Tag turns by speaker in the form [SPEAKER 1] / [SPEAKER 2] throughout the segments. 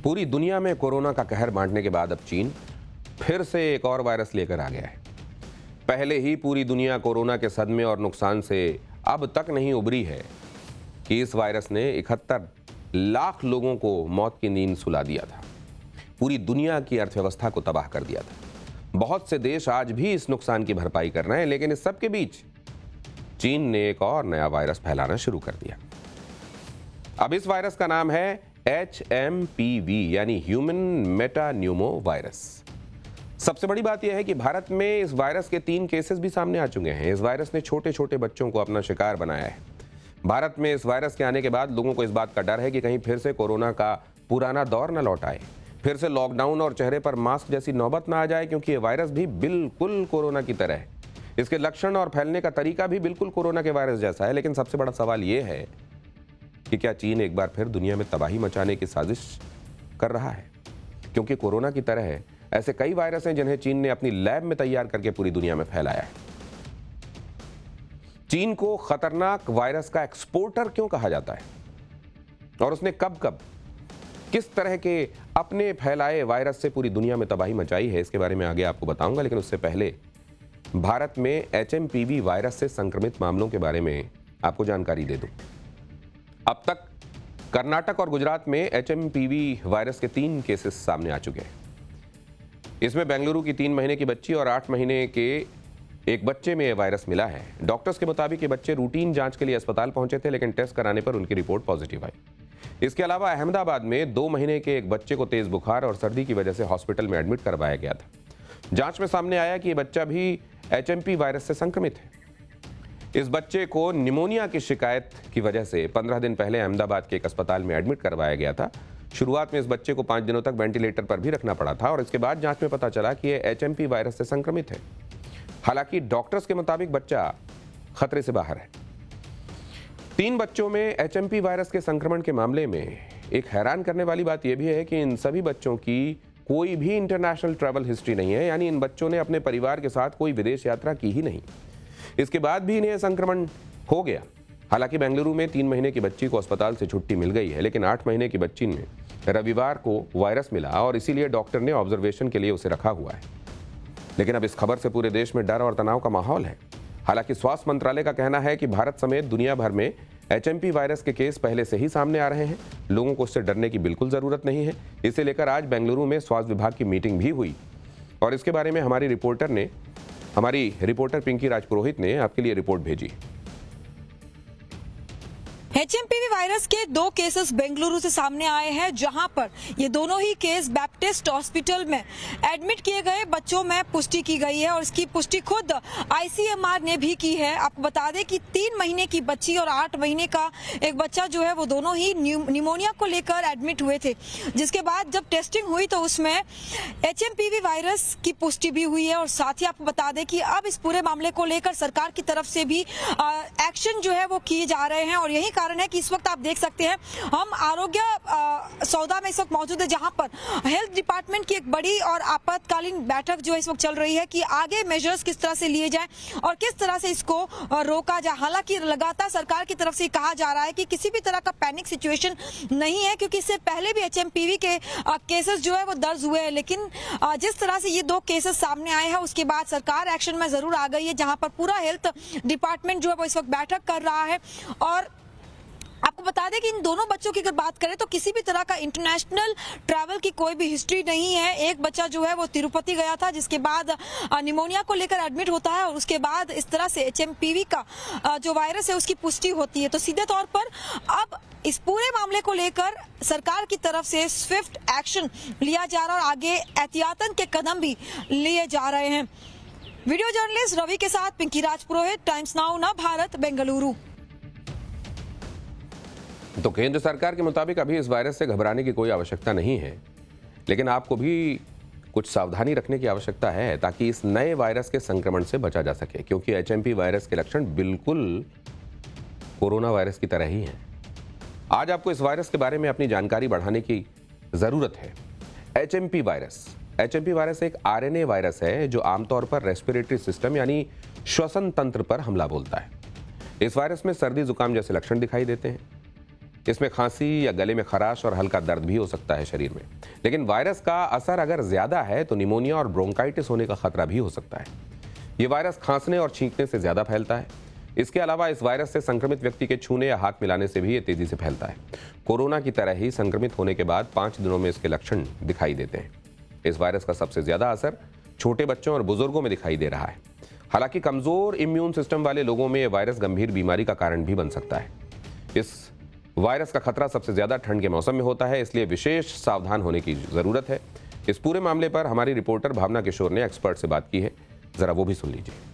[SPEAKER 1] पूरी दुनिया में कोरोना का कहर बांटने के बाद अब चीन फिर से एक और वायरस लेकर आ गया है। पहले ही पूरी दुनिया कोरोना के सदमे और नुकसान से अब तक नहीं उबरी है कि इस वायरस ने 71 लाख लोगों को मौत की नींद सुला दिया था, पूरी दुनिया की अर्थव्यवस्था को तबाह कर दिया था। बहुत से देश आज भी इस नुकसान की भरपाई कर रहे हैं, लेकिन इस सब के बीच चीन ने एक और नया वायरस फैलाना शुरू कर दिया। अब इस वायरस का नाम है HMPV यानी ह्यूमन मेटान्यूमो वायरस। सबसे बड़ी बात यह है कि भारत में इस वायरस के 3 केसेस भी सामने आ चुके हैं। इस वायरस ने छोटे छोटे बच्चों को अपना शिकार बनाया है। भारत में इस वायरस के आने के बाद लोगों को इस बात का डर है कि कहीं फिर से कोरोना का पुराना दौर न लौट आए, फिर से लॉकडाउन और चेहरे पर मास्क जैसी नौबत ना आ जाए, क्योंकि ये वायरस भी बिल्कुल कोरोना की तरह है। इसके लक्षण और फैलने का तरीका भी बिल्कुल कोरोना के वायरस जैसा है। लेकिन सबसे बड़ा सवाल ये है कि क्या चीन एक बार फिर दुनिया में तबाही मचाने की साजिश कर रहा है? क्योंकि कोरोना की तरह ऐसे कई वायरस हैं जिन्हें चीन ने अपनी लैब में तैयार करके पूरी दुनिया में फैलाया है। चीन को खतरनाक वायरस का एक्सपोर्टर क्यों कहा जाता है और उसने कब कब किस तरह के अपने फैलाए वायरस से पूरी दुनिया में तबाही मचाई है, इसके बारे में आगे आपको बताऊंगा। लेकिन उससे पहले भारत में HMPV वायरस से संक्रमित मामलों के बारे में आपको जानकारी दे दूं। अब तक कर्नाटक और गुजरात में HMPV वायरस के 3 केसेस सामने आ चुके हैं। इसमें बेंगलुरु की 3 महीने की बच्ची और 8 महीने के एक बच्चे में यह वायरस मिला है। डॉक्टर्स के मुताबिक ये बच्चे रूटीन जांच के लिए अस्पताल पहुंचे थे, लेकिन टेस्ट कराने पर उनकी रिपोर्ट पॉजिटिव आई। इसके अलावा अहमदाबाद में 2 महीने के एक बच्चे को तेज बुखार और सर्दी की वजह से हॉस्पिटल में एडमिट करवाया गया था। जांच में सामने आया कि यह बच्चा भी HMP वायरस से संक्रमित है। इस बच्चे को निमोनिया की शिकायत की वजह से 15 दिन पहले अहमदाबाद के एक अस्पताल में एडमिट करवाया गया था। शुरुआत में इस बच्चे को 5 दिनों तक वेंटिलेटर पर भी रखना पड़ा था और इसके बाद जांच में पता चला कि यह HMP वायरस से संक्रमित है। हालांकि डॉक्टर्स के मुताबिक बच्चा खतरे से बाहर है। 3 बच्चों में HMP वायरस के संक्रमण के मामले में एक हैरान करने वाली बात यह भी है कि इन सभी बच्चों की कोई भी इंटरनेशनल ट्रैवल हिस्ट्री नहीं है, यानी इन बच्चों ने अपने परिवार के साथ कोई विदेश यात्रा की ही नहीं। इसके बाद भी इन्हें संक्रमण हो गया। हालांकि बेंगलुरु में 3 महीने की बच्ची को अस्पताल से छुट्टी मिल गई है, लेकिन 8 महीने की बच्ची में रविवार को वायरस मिला और इसीलिए डॉक्टर ने ऑब्जर्वेशन के लिए उसे रखा हुआ है। लेकिन अब इस खबर से पूरे देश में डर और तनाव का माहौल है। हालांकि स्वास्थ्य मंत्रालय का कहना है कि भारत समेत दुनिया भर में HMP वायरस के केस पहले से ही सामने आ रहे हैं। लोगों को इससे डरने की बिल्कुल जरूरत नहीं है। इसे लेकर आज बेंगलुरु में स्वास्थ्य विभाग की मीटिंग भी हुई और इसके बारे में हमारी रिपोर्टर पिंकी राजपुरोहित ने आपके लिए रिपोर्ट भेजी।
[SPEAKER 2] HMPV वायरस के 2 केसेस बेंगलुरु से सामने आए हैं, जहां पर ये दोनों ही केस बैप्टिस्ट हॉस्पिटल में एडमिट किए गए बच्चों में पुष्टि की गई है और इसकी पुष्टि खुद ICMR ने भी की है। आपको बता दें कि 3 महीने की बच्ची और 8 महीने का एक बच्चा जो है वो दोनों ही निमोनिया को लेकर एडमिट हुए थे, जिसके बाद जब टेस्टिंग हुई तो उसमें HMPV वायरस की पुष्टि भी हुई है। और साथ ही आपको बता दें कि अब इस पूरे मामले को लेकर सरकार की तरफ से भी एक्शन जो है वो किए जा रहे हैं और यही कारण है कि इस वक्त आप देख सकते हैं हम आरोग्य सौदा में इस वक्त मौजूद है, जहां पर हेल्थ डिपार्टमेंट की एक बड़ी और आपातकालीन बैठक जो है इस वक्त चल रही है कि आगे मेजर्स किस तरह से लिए जाएं और किस तरह से इसको रोका जाए। हालांकि लगातार सरकार की तरफ से कहा जा रहा है कि किसी भी तरह का पैनिक सिचुएशन नहीं है, क्योंकि इससे पहले भी HMPV के केसेस जो है वो दर्ज हुए हैं। लेकिन जिस तरह से ये 2 केसेस सामने आए हैं उसके बाद सरकार एक्शन में जरूर आ गई है, जहां पर पूरा हेल्थ डिपार्टमेंट जो है वो इस वक्त बैठक कर रहा है। और आपको बता दें कि इन दोनों बच्चों की अगर बात करें तो किसी भी तरह का इंटरनेशनल ट्रैवल की कोई भी हिस्ट्री नहीं है। एक बच्चा जो है वो तिरुपति गया था, जिसके बाद निमोनिया को लेकर एडमिट होता है और उसके बाद इस तरह से HMPV का जो वायरस है उसकी पुष्टि होती है। तो सीधे तौर पर अब इस पूरे मामले को लेकर सरकार की तरफ से स्विफ्ट एक्शन लिया जा रहा है और आगे एहतियातन के कदम भी लिए जा रहे हैं। वीडियो जर्नलिस्ट रवि के साथ पिंकी राजपुरोहित, टाइम्स नाउ ना भारत, बेंगलुरु।
[SPEAKER 1] तो केंद्र सरकार के मुताबिक अभी इस वायरस से घबराने की कोई आवश्यकता नहीं है, लेकिन आपको भी कुछ सावधानी रखने की आवश्यकता है ताकि इस नए वायरस के संक्रमण से बचा जा सके, क्योंकि HMP वायरस के लक्षण बिल्कुल कोरोना वायरस की तरह ही हैं। आज आपको इस वायरस के बारे में अपनी जानकारी बढ़ाने की जरूरत है। HMP वायरस एक RNA वायरस है जो आमतौर पर रेस्पिरेटरी सिस्टम यानी श्वसन तंत्र पर हमला बोलता है। इस वायरस में सर्दी जुकाम जैसे लक्षण दिखाई देते हैं। इसमें खांसी या गले में खराश और हल्का दर्द भी हो सकता है शरीर में। लेकिन वायरस का असर अगर ज्यादा है तो निमोनिया और ब्रोंकाइटिस होने का खतरा भी हो सकता है। ये वायरस खांसने और छींकने से ज्यादा फैलता है। इसके अलावा इस वायरस से संक्रमित व्यक्ति के छूने या हाथ मिलाने से भी ये तेजी से फैलता है। कोरोना की तरह ही संक्रमित होने के बाद 5 दिनों में इसके लक्षण दिखाई देते हैं। इस वायरस का सबसे ज्यादा असर छोटे बच्चों और बुजुर्गों में दिखाई दे रहा है। हालांकि कमजोर इम्यून सिस्टम वाले लोगों में यह वायरस गंभीर बीमारी का कारण भी बन सकता है। इस वायरस का खतरा सबसे ज्यादा ठंड के मौसम में होता है, इसलिए विशेष सावधान होने की जरूरत है। इस पूरे मामले पर हमारी रिपोर्टर भावना किशोर ने एक्सपर्ट से बात की है, जरा वो भी सुन लीजिए।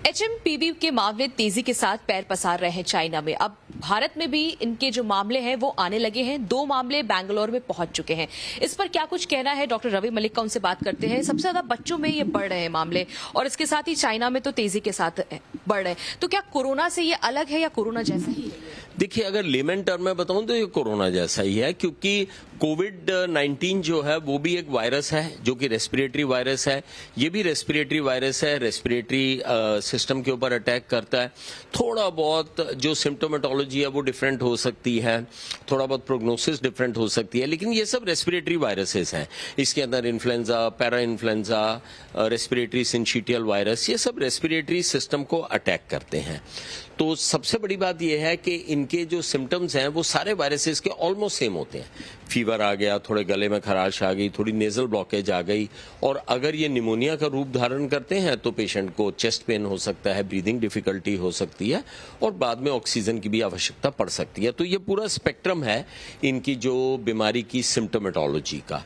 [SPEAKER 3] HMPV के मामले तेजी के साथ पैर पसार रहे हैं चाइना में। अब भारत में भी इनके जो मामले हैं वो आने लगे हैं। 2 मामले बैंगलोर में पहुंच चुके हैं। इस पर क्या कुछ कहना है डॉक्टर रवि मलिक का, उनसे बात करते हैं। सबसे ज्यादा बच्चों में ये बढ़ रहे हैं मामले और इसके साथ ही चाइना में तो तेजी के साथ बढ़ रहे हैं। तो क्या कोरोना से ये अलग है या कोरोना जैसा ही है?
[SPEAKER 4] देखिए, अगर लेमन टर्म में बताऊं तो ये कोरोना जैसा ही है, क्योंकि कोविड-19 जो है वो भी एक वायरस है जो कि रेस्पिरेटरी वायरस है। ये भी रेस्पिरेटरी वायरस है, रेस्पिरेटरी सिस्टम के ऊपर अटैक करता है। थोड़ा बहुत जो सिम्टोमेटोलॉजी है वो डिफरेंट हो सकती है, थोड़ा बहुत प्रोग्नोसिस डिफरेंट हो सकती है, लेकिन ये सब रेस्पिरेटरी वायरसेस हैं। इसके अंदर influenza, para influenza, respiratory syncytial virus, ये सब रेस्पिरेटरी सिस्टम को अटैक करते हैं। तो सबसे बड़ी बात यह है कि इनके जो सिम्टम्स हैं वो सारे वायरसेस के ऑलमोस्ट सेम होते हैं। फीवर आ गया, थोड़े गले में खराश आ गई, थोड़ी नेजल ब्लॉकेज आ गई, और अगर ये निमोनिया का रूप धारण करते हैं तो पेशेंट को चेस्ट पेन हो सकता है, ब्रीदिंग डिफिकल्टी हो सकती है और बाद में ऑक्सीजन की भी आवश्यकता पड़ सकती है। तो ये पूरा स्पेक्ट्रम है इनकी जो बीमारी की सिम्टोमेटोलॉजी का।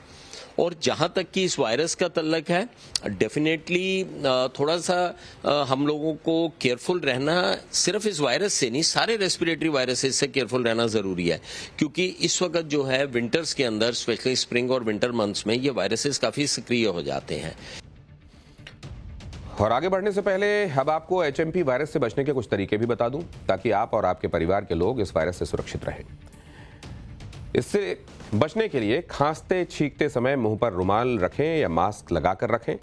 [SPEAKER 4] और जहां तक कि इस वायरस का तल्लक है, डेफिनेटली थोड़ा सा हम लोगों को केयरफुल रहना, सिर्फ इस वायरस से नहीं, सारे रेस्पिरेटरी वायरसेस से केयरफुल रहना जरूरी है, क्योंकि इस वक्त जो है विंटर्स के अंदर, स्पेशली स्प्रिंग और विंटर मंथ्स में, ये वायरसेस काफी सक्रिय हो जाते हैं।
[SPEAKER 1] और आगे बढ़ने से पहले अब आपको HMP वायरस से बचने के कुछ तरीके भी बता दूं, ताकि आप और आपके परिवार के लोग इस वायरस से सुरक्षित रहें। इससे बचने के लिए खांसते छींकते समय मुंह पर रुमाल रखें या मास्क लगाकर रखें।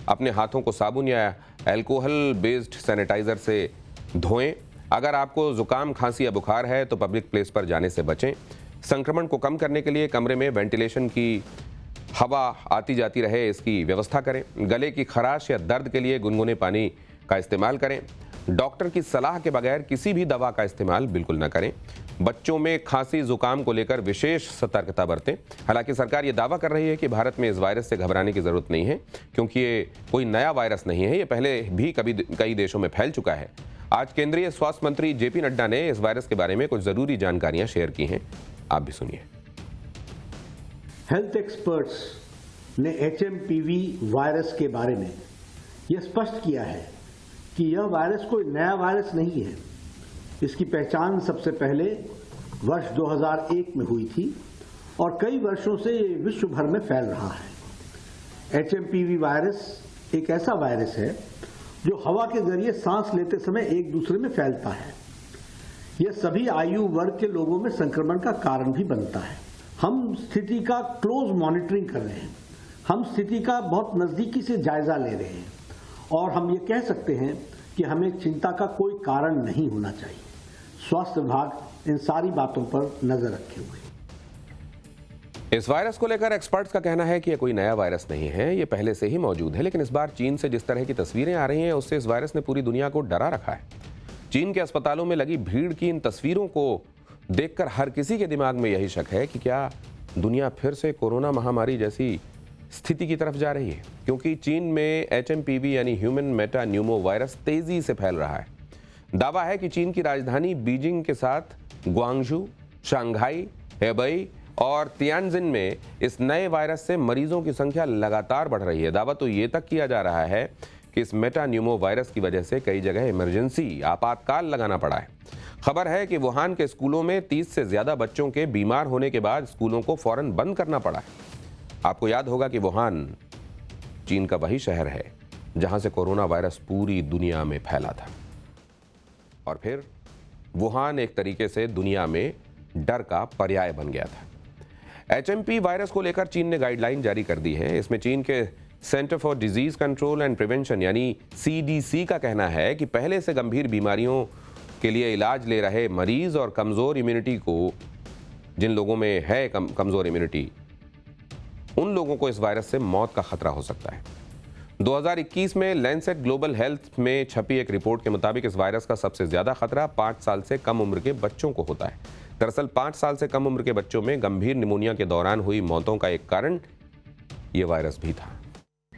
[SPEAKER 1] अपने हाथों को साबुन या अल्कोहल बेस्ड सैनिटाइजर से धोएं। अगर आपको जुकाम, खांसी या बुखार है तो पब्लिक प्लेस पर जाने से बचें। संक्रमण को कम करने के लिए कमरे में वेंटिलेशन की हवा आती जाती रहे, इसकी व्यवस्था करें। गले की खराश या दर्द के लिए गुनगुने पानी का इस्तेमाल करें। डॉक्टर की सलाह के बगैर किसी भी दवा का इस्तेमाल बिल्कुल न करें। बच्चों में खांसी जुकाम को लेकर विशेष सतर्कता बरतें। हालांकि सरकार ये दावा कर रही है कि भारत में इस वायरस से घबराने की जरूरत नहीं है, क्योंकि ये कोई नया वायरस नहीं है, ये पहले भी कई देशों में फैल चुका है। आज केंद्रीय स्वास्थ्य मंत्री JP नड्डा ने इस वायरस के बारे में कुछ जरूरी जानकारियां शेयर की हैं, आप भी सुनिए।
[SPEAKER 5] हेल्थ एक्सपर्ट्स ने HMPV वायरस के बारे में यह स्पष्ट किया है कि यह वायरस कोई नया वायरस नहीं है। इसकी पहचान सबसे पहले वर्ष 2001 में हुई थी और कई वर्षों से ये विश्व भर में फैल रहा है। HMPV वायरस एक ऐसा वायरस है जो हवा के जरिए सांस लेते समय एक दूसरे में फैलता है। यह सभी आयु वर्ग के लोगों में संक्रमण का कारण भी बनता है। हम स्थिति का क्लोज मॉनिटरिंग कर रहे हैं। हम स्थिति का बहुत नजदीकी से जायजा ले रहे हैं और हम ये कह सकते हैं कि हमें चिंता का कोई कारण नहीं होना चाहिए। स्वास्थ्य विभाग इन सारी बातों पर नजर रखे हुए है।
[SPEAKER 1] इस वायरस को लेकर एक्सपर्ट्स का कहना है कि यह कोई नया वायरस नहीं है, ये पहले से ही मौजूद है। लेकिन इस बार चीन से जिस तरह की तस्वीरें आ रही हैं, उससे इस वायरस ने पूरी दुनिया को डरा रखा है। चीन के अस्पतालों में लगी भीड़ की इन तस्वीरों को देखकर हर किसी के दिमाग में यही शक है कि क्या दुनिया फिर से कोरोना महामारी जैसी स्थिति की तरफ जा रही है, क्योंकि चीन में HMPV यानी ह्यूमन मेटा न्यूमो वायरस तेजी से फैल रहा है। दावा है कि चीन की राजधानी बीजिंग के साथ ग्वांगझू, शंघाई, हेबई और तियानजिन में इस नए वायरस से मरीजों की संख्या लगातार बढ़ रही है। दावा तो ये तक किया जा रहा है कि इस मेटा न्यूमो वायरस की वजह से कई जगह इमरजेंसी आपातकाल लगाना पड़ा है। खबर है कि वुहान के स्कूलों में 30 से ज्यादा बच्चों के बीमार होने के बाद स्कूलों को फौरन बंद करना पड़ा है। आपको याद होगा कि वुहान चीन का वही शहर है जहां से कोरोना वायरस पूरी दुनिया में फैला था, और फिर वुहान एक तरीके से दुनिया में डर का पर्याय बन गया था। HMP वायरस को लेकर चीन ने गाइडलाइन जारी कर दी है। इसमें चीन के centre for disease control and prevention यानी CDC का कहना है कि पहले से गंभीर बीमारियों के लिए इलाज ले रहे मरीज और कमजोर इम्यूनिटी को, जिन लोगों में है कमजोर इम्यूनिटी, उन लोगों को इस वायरस से मौत का खतरा हो सकता है। 2021 में लैंसेट ग्लोबल हेल्थ में छपी एक रिपोर्ट के मुताबिक इस वायरस का सबसे ज्यादा खतरा 5 साल से कम उम्र के बच्चों को होता है। दरअसल 5 साल से कम उम्र के बच्चों में गंभीर निमोनिया के दौरान हुई मौतों का एक कारण यह वायरस भी था।